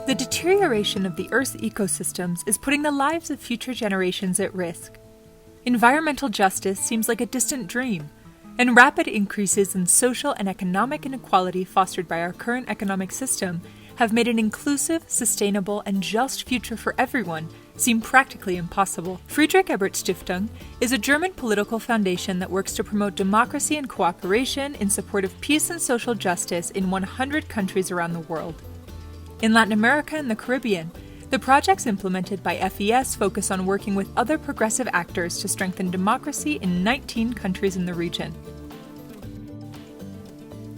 The deterioration of the Earth's ecosystems is putting the lives of future generations at risk. Environmental justice seems like a distant dream, and rapid increases in social and economic inequality fostered by our current economic system have made an inclusive, sustainable, and just future for everyone seem practically impossible. Friedrich Ebert Stiftung is a German political foundation that works to promote democracy and cooperation in support of peace and social justice in 100 countries around the world. In Latin America and the Caribbean, the projects implemented by FES focus on working with other progressive actors to strengthen democracy in 19 countries in the region.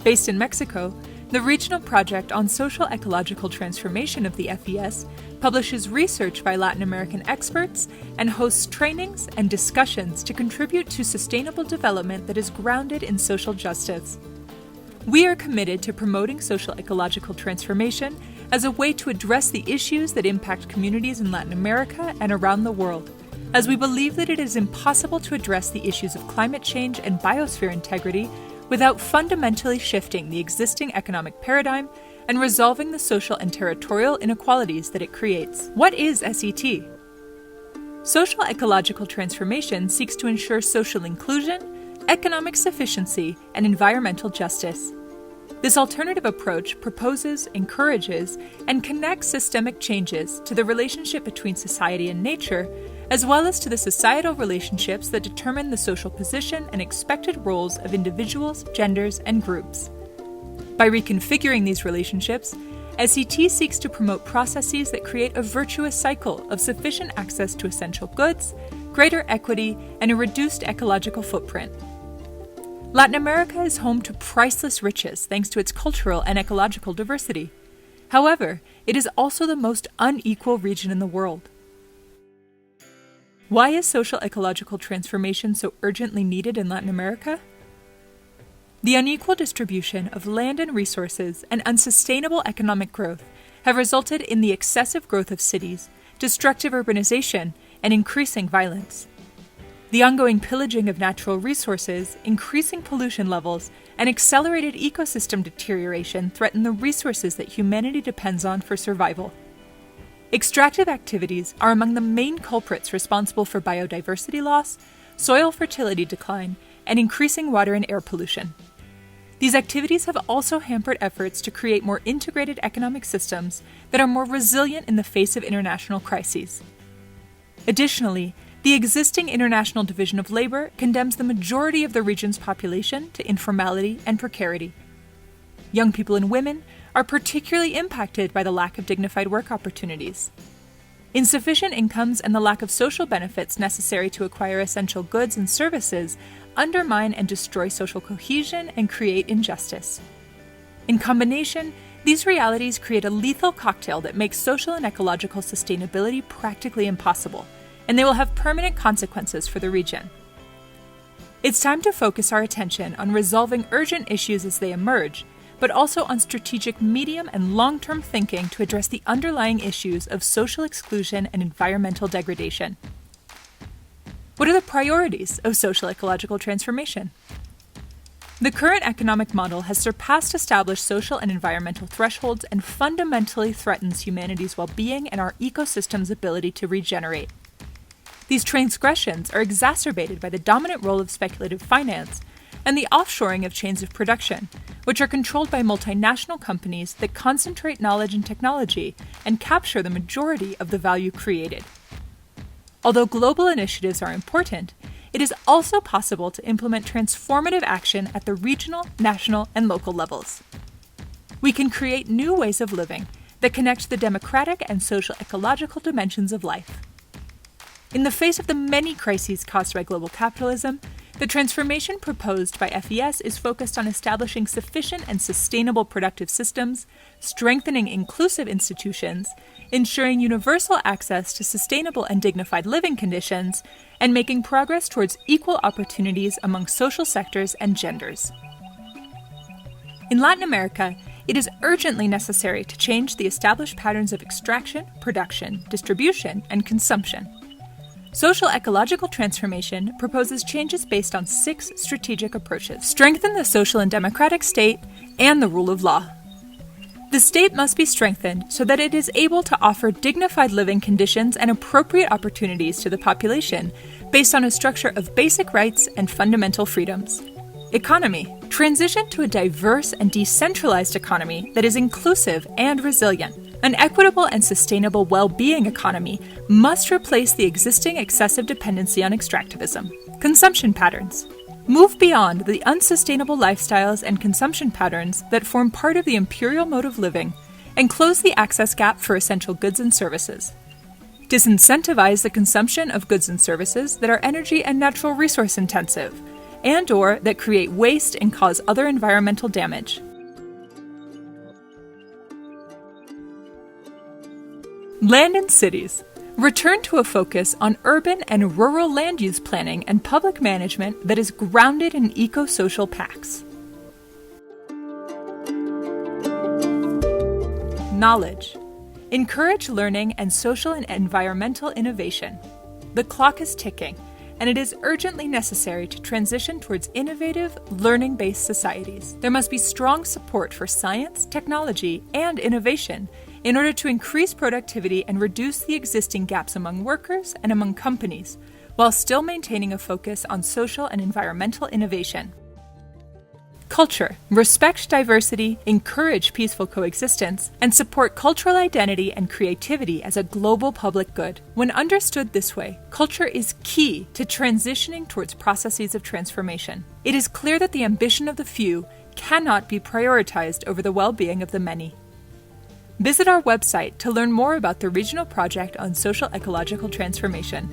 Based in Mexico, the Regional Project on Social Ecological Transformation of the FES publishes research by Latin American experts and hosts trainings and discussions to contribute to sustainable development that is grounded in social justice. We are committed to promoting social ecological transformation as a way to address the issues that impact communities in Latin America and around the world, as we believe that it is impossible to address the issues of climate change and biosphere integrity without fundamentally shifting the existing economic paradigm and resolving the social and territorial inequalities that it creates. What is SET? Social ecological transformation seeks to ensure social inclusion, economic sufficiency, and environmental justice. This alternative approach proposes, encourages, and connects systemic changes to the relationship between society and nature, as well as to the societal relationships that determine the social position and expected roles of individuals, genders, and groups. By reconfiguring these relationships, SET seeks to promote processes that create a virtuous cycle of sufficient access to essential goods, greater equity, and a reduced ecological footprint. Latin America is home to priceless riches thanks to its cultural and ecological diversity. However, it is also the most unequal region in the world. Why is social ecological transformation so urgently needed in Latin America? The unequal distribution of land and resources and unsustainable economic growth have resulted in the excessive growth of cities, destructive urbanization, and increasing violence. The ongoing pillaging of natural resources, increasing pollution levels, and accelerated ecosystem deterioration threaten the resources that humanity depends on for survival. Extractive activities are among the main culprits responsible for biodiversity loss, soil fertility decline, and increasing water and air pollution. These activities have also hampered efforts to create more integrated economic systems that are more resilient in the face of international crises. Additionally, the existing International Division of Labor condemns the majority of the region's population to informality and precarity. Young people and women are particularly impacted by the lack of dignified work opportunities. Insufficient incomes and the lack of social benefits necessary to acquire essential goods and services undermine and destroy social cohesion and create injustice. In combination, these realities create a lethal cocktail that makes social and ecological sustainability practically impossible, and they will have permanent consequences for the region. It's time to focus our attention on resolving urgent issues as they emerge, but also on strategic medium and long-term thinking to address the underlying issues of social exclusion and environmental degradation. What are the priorities of social ecological transformation? The current economic model has surpassed established social and environmental thresholds and fundamentally threatens humanity's well-being and our ecosystem's ability to regenerate. These transgressions are exacerbated by the dominant role of speculative finance and the offshoring of chains of production, which are controlled by multinational companies that concentrate knowledge and technology and capture the majority of the value created. Although global initiatives are important, it is also possible to implement transformative action at the regional, national, and local levels. We can create new ways of living that connect the democratic and social ecological dimensions of life. In the face of the many crises caused by global capitalism, the transformation proposed by FES is focused on establishing sufficient and sustainable productive systems, strengthening inclusive institutions, ensuring universal access to sustainable and dignified living conditions, and making progress towards equal opportunities among social sectors and genders. In Latin America, it is urgently necessary to change the established patterns of extraction, production, distribution, and consumption. Social ecological transformation proposes changes based on 6 strategic approaches: strengthen the social and democratic state, and the rule of law. The state must be strengthened so that it is able to offer dignified living conditions and appropriate opportunities to the population based on a structure of basic rights and fundamental freedoms. Economy. Transition to a diverse and decentralized economy that is inclusive and resilient. An equitable and sustainable well-being economy must replace the existing excessive dependency on extractivism. Consumption patterns. Move beyond the unsustainable lifestyles and consumption patterns that form part of the imperial mode of living and close the access gap for essential goods and services. Disincentivize the consumption of goods and services that are energy and natural resource intensive and/or that create waste and cause other environmental damage. Land in cities. Return to a focus on urban and rural land use planning and public management that is grounded in eco-social pacts. Knowledge. Encourage learning and social and environmental innovation. The clock is ticking, and it is urgently necessary to transition towards innovative, learning-based societies. There must be strong support for science, technology, and innovation in order to increase productivity and reduce the existing gaps among workers and among companies, while still maintaining a focus on social and environmental innovation. Culture. Respect diversity, encourage peaceful coexistence, and support cultural identity and creativity as a global public good. When understood this way, culture is key to transitioning towards processes of transformation. It is clear that the ambition of the few cannot be prioritized over the well-being of the many. Visit our website to learn more about the regional project on social ecological transformation.